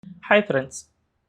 Hi friends.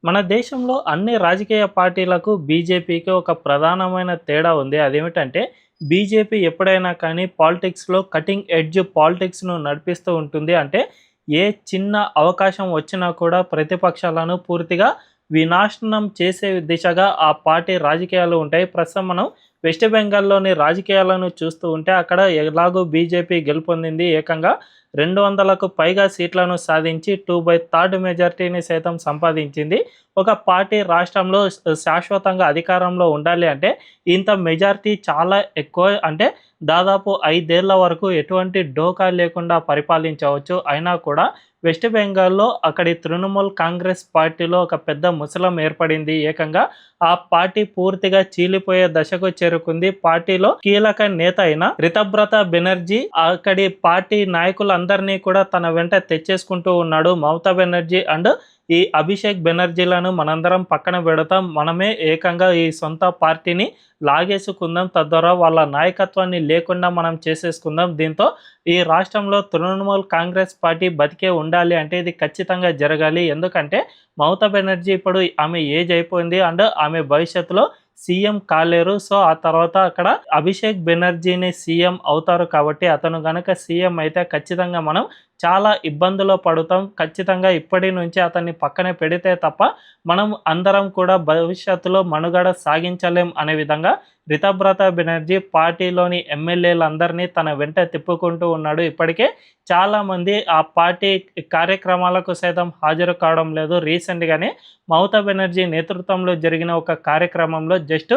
మన దేశంలో అన్ని రాజకీయ పార్టీలకు బీజేపీకి ఒక ప్రధానమైన తేడా ఉంది. అదేమిటంటే బీజేపీ ఎప్పుడైనా కానీ పాలిటిక్స్‌లో కటింగ్ ఎడ్జ్ పాలిటిక్స్‌ను నడిపిస్తూ ఉంటుంది. అంటే ఏ చిన్న అవకాశం వచ్చినా కూడా ప్రతిపక్షాలను పూర్తిగా వినాశనం చేసే దిశగా ఆ పార్టీ రాజకీయాలు ఉంటాయి. ప్రస్తుతం మనం వెస్ట్ బెంగాల్‌లోని రాజకీయాలను చూస్తూ ఉంటే అక్కడ ఎలాగో బీజేపీ గెలుపొందింది. ఏకంగా 200కు పైగా సీట్లను సాధించి 2/3 మెజారిటీని సైతం సంపాదించింది. ఒక పార్టీ రాష్ట్రంలో శాశ్వతంగా అధికారంలో ఉండాలి అంటే ఇంత మెజారిటీ చాలా ఎక్కువ. అంటే దాదాపు 5 ఏళ్ల వరకు ఎటువంటి డోకా లేకుండా పరిపాలించవచ్చు. అయినా కూడా వెస్ట్ బెంగాల్‌లో అక్కడి తృణమూల్ కాంగ్రెస్ పార్టీలో ఒక పెద్ద ముసలం ఏర్పడింది. ఏకంగా ఆ పార్టీ పూర్తిగా చీలిపోయే దశకు చేరుకుంది. పార్టీలో కీలక నేత అయిన రితబ్రత బెనర్జీ అక్కడి పార్టీ నాయకులందరినీ కూడా తన వెంట తెచ్చేసుకుంటూ ఉన్నాడు. మమతా బెనర్జీ అండ్ ఈ అభిషేక్ బెనర్జీలను మనందరం పక్కన పెడతాం. మనమే ఏకంగా ఈ సొంత పార్టీని లాగేసుకుందాం. తద్వారా వాళ్ళ నాయకత్వాన్ని లేకుండా మనం చేసేసుకుందాం. దీంతో ఈ రాష్ట్రంలో తృణమూల్ కాంగ్రెస్ పార్టీ బతికే ఉండాలి అంటే ఇది ఖచ్చితంగా జరగాలి. ఎందుకంటే మమతా బెనర్జీ ఇప్పుడు ఆమె ఏజ్ అయిపోయింది అండ్ ఆమె భవిష్యత్తులో సీఎం కాలేరు. సో ఆ తర్వాత అక్కడ అభిషేక్ బెనర్జీని సీఎం అవుతారు కాబట్టి అతను గనక సీఎం అయితే ఖచ్చితంగా మనం చాలా ఇబ్బందులో పడుతాం. ఖచ్చితంగా ఇప్పటి నుంచి అతన్ని పక్కనే పెడితే తప్ప మనం అందరం కూడా భవిష్యత్తులో మనుగడ సాగించలేం అనే విధంగా రితబ్రత బెనర్జీ పార్టీలోని ఎమ్మెల్యేలందరినీ తన వెంట తిప్పుకుంటూ ఉన్నాడు. ఇప్పటికే చాలామంది ఆ పార్టీ కార్యక్రమాలకు సైతం హాజరు కావడం లేదు. రీసెంట్‌గానే మమతా బెనర్జీ నేతృత్వంలో జరిగిన ఒక కార్యక్రమంలో జస్ట్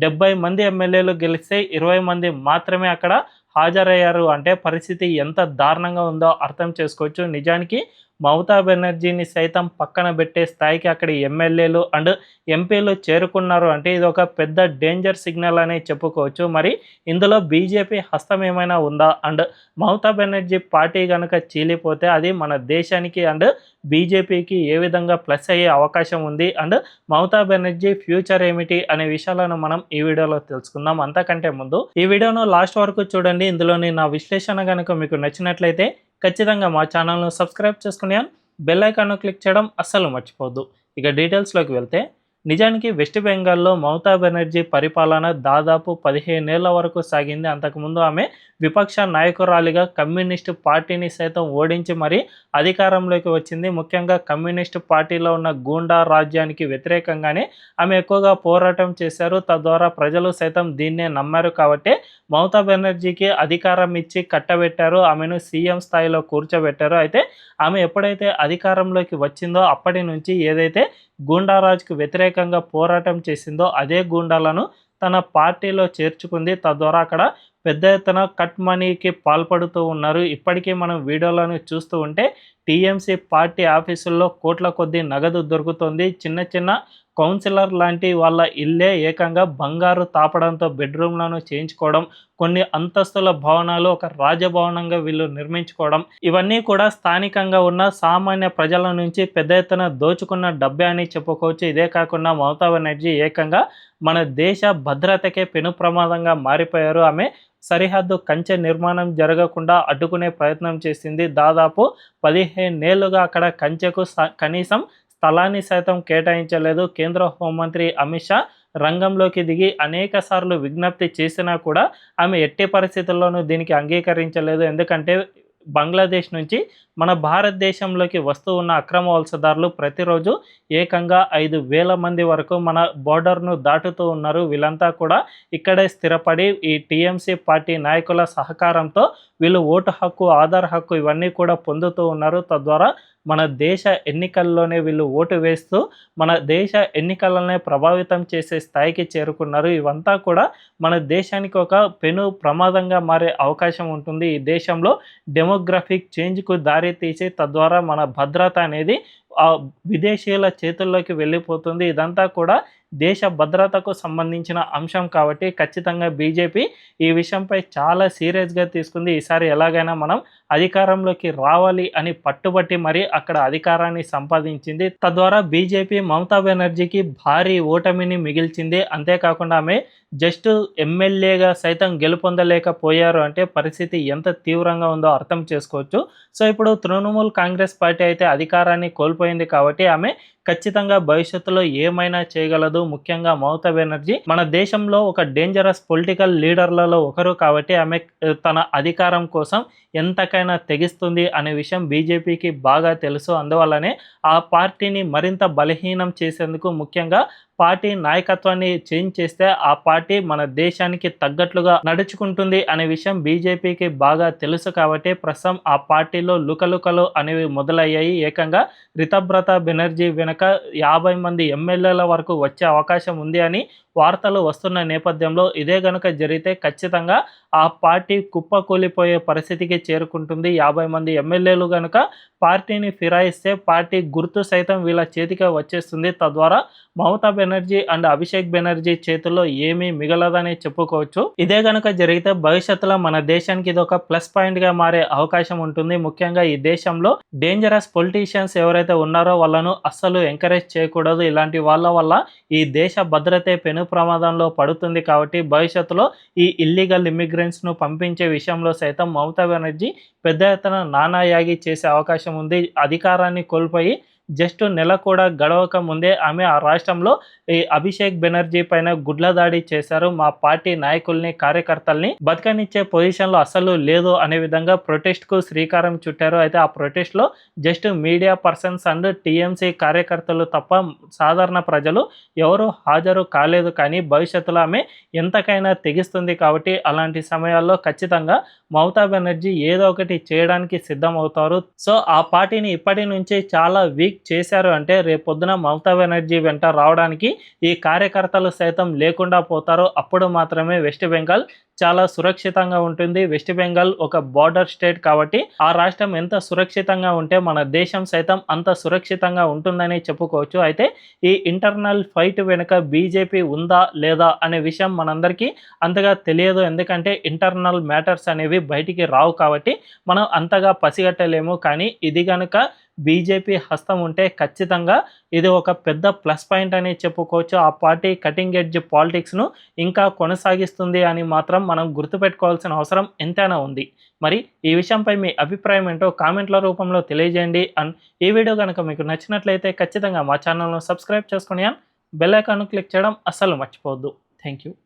70 మంది ఎమ్మెల్యేలు గెలిస్తే 20 మంది మాత్రమే అక్కడ హాజరయ్యారు. అంటే పరిస్థితి ఎంత దారుణంగా ఉందో అర్థం చేసుకోవచ్చు. నిజానికి మమతా బెనర్జీని సైతం పక్కన పెట్టే స్థాయికి అక్కడి ఎమ్మెల్యేలు అండ్ ఎంపీలు చేరుకున్నారు అంటే ఇది ఒక పెద్ద డేంజర్ సిగ్నల్ అనే చెప్పుకోవచ్చు. మరి ఇందులో బీజేపీ హస్తం ఏమైనా ఉందా? అండ్ మమతా బెనర్జీ పార్టీ కనుక చీలిపోతే అది మన దేశానికి అండ్ బీజేపీకి ఏ విధంగా ప్లస్ అయ్యే అవకాశం ఉంది? అండ్ మమతా బెనర్జీ ఫ్యూచర్ ఏమిటి అనే విషయాలను మనం ఈ వీడియోలో తెలుసుకుందాం. అంతకంటే ముందు ఈ వీడియోను లాస్ట్ వరకు చూడండి. ఇందులోని నా విశ్లేషణ కనుక మీకు నచ్చినట్లయితే ఖచ్చితంగా మా ఛానల్ను సబ్స్క్రైబ్ చేసుకుని బెల్ ఐకాన్ను క్లిక్ చేయడం అస్సలు మర్చిపోవద్దు. ఇక డీటెయిల్స్లోకి వెళ్తే నిజానికి వెస్ట్ బెంగాల్లో మమతా బెనర్జీ పరిపాలన దాదాపు 15 ఏళ్ల వరకు సాగింది. అంతకుముందు ఆమె విపక్ష నాయకురాలిగా కమ్యూనిస్టు పార్టీని సైతం ఓడించి మరీ అధికారంలోకి వచ్చింది. ముఖ్యంగా కమ్యూనిస్టు పార్టీలో ఉన్న గూండా రాజ్యానికి వ్యతిరేకంగానే ఆమె ఎక్కువగా పోరాటం చేశారు. తద్వారా ప్రజలు సైతం దీన్నే నమ్మారు. కాబట్టి మమతా బెనర్జీకి అధికారం ఇచ్చి కట్టబెట్టారు. ఆమెను సీఎం స్థాయిలో కూర్చోబెట్టారు. అయితే ఆమె ఎప్పుడైతే అధికారంలోకి వచ్చిందో అప్పటి నుంచి ఏదైతే గూండారాజ్‌కు వ్యతిరేకంగా పోరాటం చేసిందో అదే గూండాలను తన పార్టీలో చేర్చుకుంది. తద్వారా అక్కడ పెద్ద ఎత్తున కట్ మనీకి పాల్పడుతూ ఉన్నారు. ఇప్పటికీ మనం వీడియోలను చూస్తూ ఉంటే టీఎంసీ పార్టీ ఆఫీసుల్లో కోట్ల కొద్దీ నగదు దొరుకుతుంది. చిన్న చిన్న కౌన్సిలర్ లాంటి వాళ్ళ ఇల్లే ఏకంగా బంగారు తాపడంతో బెడ్రూమ్లను చేయించుకోవడం, కొన్ని అంతస్తుల భవనాలు ఒక రాజభవనంగా వీళ్ళు నిర్మించుకోవడం, ఇవన్నీ కూడా స్థానికంగా ఉన్న సామాన్య ప్రజల నుంచి పెద్ద ఎత్తున దోచుకున్న డబ్బే అని చెప్పుకోవచ్చు. ఇదే కాకుండా మమతా బెనర్జీ ఏకంగా మన దేశ భద్రతకే పెను ప్రమాదంగా మారిపోయారు. ఆమె సరిహద్దు కంచె నిర్మాణం జరగకుండా అడ్డుకునే ప్రయత్నం చేసింది. దాదాపు 15 ఏళ్లుగా అక్కడ కంచెకు కనీసం స్థలాన్ని సైతం కేటాయించలేదు. కేంద్ర హోంమంత్రి అమిత్ షా రంగంలోకి దిగి అనేక సార్లు విజ్ఞప్తి చేసినా కూడా ఆమె ఎట్టి పరిస్థితుల్లోనూ దీనికి అంగీకరించలేదు. ఎందుకంటే బంగ్లాదేశ్ నుంచి మన భారతదేశంలోకి వస్తూ ఉన్న అక్రమ వలసదారులు ప్రతిరోజు ఏకంగా 5,000 మంది వరకు మన బోర్డర్ను దాటుతూ ఉన్నారు. వీళ్ళంతా కూడా ఇక్కడే స్థిరపడి ఈ టీఎంసీ పార్టీ నాయకుల సహకారంతో వీళ్ళు ఓటు హక్కు, ఆధార్ హక్కు ఇవన్నీ కూడా పొందుతూ ఉన్నారు. తద్వారా మన దేశ ఎన్నికల్లోనే వీళ్ళు ఓటు వేస్తూ మన దేశ ఎన్నికలనే ప్రభావితం చేసే స్థాయికి చేరుకున్నారు. ఇవంతా కూడా మన దేశానికి ఒక పెను ప్రమాదంగా మారే అవకాశం ఉంటుంది. ఈ దేశంలో డెమోగ్రఫిక్ చేంజ్‌కు దారి తీసి తద్వారా మన భద్రత అనేది విదేశీయుల చేతుల్లోకి వెళ్ళిపోతుంది. ఇదంతా కూడా దేశ భద్రతకు సంబంధించిన అంశం కాబట్టి ఖచ్చితంగా బీజేపీ ఈ విషయంపై చాలా సీరియస్‌గా తీసుకుంది. ఈసారి ఎలాగైనా మనం అధికారంలోకి రావాలి అని పట్టుబట్టి మరీ అక్కడ అధికారాన్ని సంపాదించింది. తద్వారా బీజేపీ మమతా బెనర్జీకి భారీ ఓటమిని మిగిల్చింది. అంతేకాకుండా ఆమె జస్ట్ ఎమ్మెల్యేగా సైతం గెలుపొందలేకపోయారు అంటే పరిస్థితి ఎంత తీవ్రంగా ఉందో అర్థం చేసుకోవచ్చు. సో ఇప్పుడు తృణమూల్ కాంగ్రెస్ పార్టీ అయితే అధికారాన్ని కోల్పోయింది కోల్పోయింది కాబట్టి ఆమె ఖచ్చితంగా భవిష్యత్తులో ఏమైనా చేయగలదు. ముఖ్యంగా మమతా బెనర్జీ మన దేశంలో ఒక డేంజరస్ పొలిటికల్ లీడర్లలో ఒకరు కాబట్టి ఆమె తన అధికారం కోసం ఎంతకైనా తెగిస్తుంది అనే విషయం బీజేపీకి బాగా తెలుసు. అందువల్లనే ఆ పార్టీని మరింత బలహీనం చేసేందుకు, ముఖ్యంగా పార్టీ నాయకత్వాన్ని చేంజ్ చేస్తే ఆ పార్టీ మన దేశానికి తగ్గట్లుగా నడుచుకుంటుంది అనే విషయం బీజేపీకి బాగా తెలుసు కాబట్టి ప్రస్తుతం ఆ పార్టీలో లుకలుకలు అనేవి మొదలయ్యాయి. ఏకంగా రితబ్రత బెనర్జీ వెనుక 50 మంది ఎమ్మెల్యేల వరకు వచ్చే అవకాశం ఉంది అని వార్తలు వస్తున్న నేపథ్యంలో ఇదే గనుక జరిగితే ఖచ్చితంగా ఆ పార్టీ కుప్పకూలిపోయే పరిస్థితికి చేరుకుంటుంది. 50 మంది ఎమ్మెల్యేలు గనుక పార్టీని ఫిరాయిస్తే పార్టీ గుర్తు సైతం వీళ్ళ చేతికి వచ్చేస్తుంది. తద్వారా మమతా బెనర్జీ అండ్ అభిషేక్ బెనర్జీ చేతుల్లో ఏమీ మిగలదని చెప్పుకోవచ్చు. ఇదే గనుక జరిగితే భవిష్యత్తులో మన దేశానికి ఇది ఒక ప్లస్ పాయింట్ గా మారే అవకాశం ఉంటుంది. ముఖ్యంగా ఈ దేశంలో డేంజరస్ పొలిటీషియన్స్ ఎవరైతే ఉన్నారో వాళ్ళను అస్సలు ఎంకరేజ్ చేయకూడదు. ఇలాంటి వాళ్ళ వల్ల ఈ దేశ భద్రతే పెను ప్రమాదంలో పడుతుంది కాబట్టి భవిష్యత్తులో ఈ ఇల్లీగల్ ఇమిగ్రెంట్స్ను పంపించే విషయంలో సైతం మమతా బెనర్జీ పెద్ద ఎత్తున నానాయాగి చేసే అవకాశం ఉంది. అధికారాన్ని కోల్పోయి జస్ట్ నెల కూడా గడవక ముందే ఆమె ఆ రాష్ట్రంలో ఈ అభిషేక్ బెనర్జీ పైన గుడ్ల దాడి చేశారు. మా పార్టీ నాయకుల్ని, కార్యకర్తల్ని బతకనిచ్చే పొజిషన్లో అస్సలు లేదు అనే విధంగా ప్రొటెస్ట్కు శ్రీకారం చుట్టారు. అయితే ఆ ప్రొటెస్ట్లో just media persons and TMC కార్యకర్తలు తప్ప సాధారణ ప్రజలు ఎవరు హాజరు కాలేదు. కానీ భవిష్యత్తులో ఆమె ఎంతకైనా తెగిస్తుంది కాబట్టి అలాంటి సమయాల్లో ఖచ్చితంగా మమతా బెనర్జీ ఏదో ఒకటి చేయడానికి సిద్ధమవుతారు. సో ఆ పార్టీని ఇప్పటి నుంచి చాలా వీక్ చేశారు అంటే రేపొద్దున మమతా బెనర్జీ వెంట రావడానికి ఈ కార్యకర్తలు సైతం లేకుండా పోతారు. అప్పుడు మాత్రమే వెస్ట్ బెంగాల్ చాలా సురక్షితంగా ఉంటుంది. వెస్ట్ బెంగాల్ ఒక బార్డర్ స్టేట్ కాబట్టి ఆ రాష్ట్రం ఎంత సురక్షితంగా ఉంటే మన దేశం సైతం అంత సురక్షితంగా ఉంటుందని చెప్పుకోవచ్చు. అయితే ఈ ఇంటర్నల్ ఫైట్ వెనుక బీజేపీ ఉందా లేదా అనే విషయం మనందరికీ అంతగా తెలియదు. ఎందుకంటే ఇంటర్నల్ మ్యాటర్స్ అనేవి బయటికి రావు కాబట్టి మనం అంతగా పసిగట్టలేము. కానీ ఇది కనుక బీజేపీ హస్తం ఉంటే ఖచ్చితంగా ఇది ఒక పెద్ద ప్లస్ పాయింట్ అని చెప్పుకోవచ్చు. ఆ పార్టీ కటింగ్ ఎడ్జ్ పాలిటిక్స్ను ఇంకా కొనసాగిస్తుంది అని మాత్రం మనం గుర్తుపెట్టుకోవాల్సిన అవసరం ఎంతైనా ఉంది. మరి ఈ విషయంపై మీ అభిప్రాయం ఏంటో కామెంట్ల రూపంలో తెలియజేయండి. అండ్ ఈ వీడియో కనుక మీకు నచ్చినట్లయితే ఖచ్చితంగా మా ఛానల్ను సబ్స్క్రైబ్ చేసుకుని బెల్ ఐకాన్ను క్లిక్ చేయడం అస్సలు మర్చిపోవద్దు. Thank you.